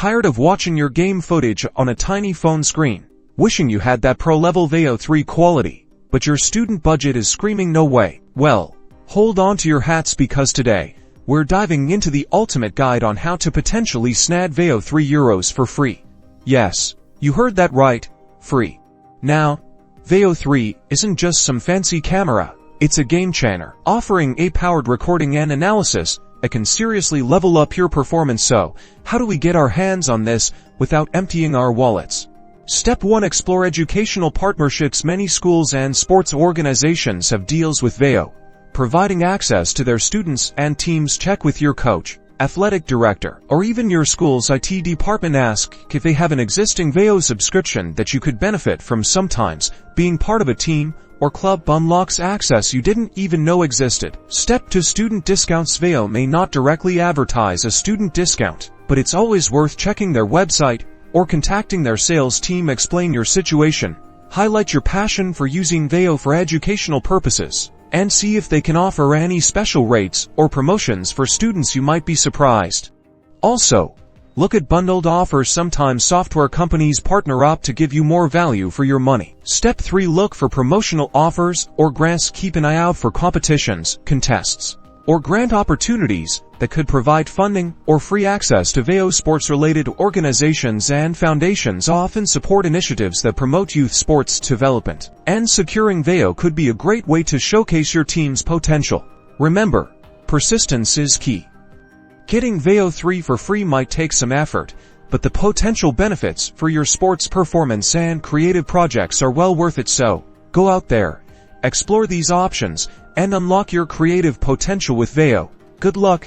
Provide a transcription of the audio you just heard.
Tired of watching your game footage on a tiny phone screen? Wishing you had that pro-level VAO 3 quality, but your student budget is screaming no way? Well, hold on to your hats because today, we're diving into the ultimate guide on how to potentially snag VAO 3 euros for free. Yes, you heard that right, free. Now, VAO 3 isn't just some fancy camera, it's a game changer, offering AI-powered recording and analysis that can seriously level up your performance. So, how do we get our hands on this without emptying our wallets? Step 1. Explore educational partnerships. Many schools and sports organizations have deals with VAO, providing access to their students and teams. Check with your coach, athletic director, or even your school's IT department. Ask if they have an existing VAO subscription that you could benefit from. Sometimes, being part of a team or club unlocks access you didn't even know existed. Step 2. Student discounts. VAO may not directly advertise a student discount, but it's always worth checking their website or contacting their sales team. Explain your situation, highlight your passion for using VAO for educational purposes, and see if they can offer any special rates or promotions for students. You might be surprised. Also, look at bundled offers. Sometimes software companies partner up to give you more value for your money. Step 3. Look for promotional offers or grants. Keep an eye out for competitions, contests, or grant opportunities that could provide funding or free access to VAO. Sports-related organizations and foundations often support initiatives that promote youth sports development, and securing VAO could be a great way to showcase your team's potential. Remember, persistence is key. Getting VAO 3 for free might take some effort, but the potential benefits for your sports performance and creative projects are well worth it. So, go out there, explore these options, and unlock your creative potential with VAO. Good luck!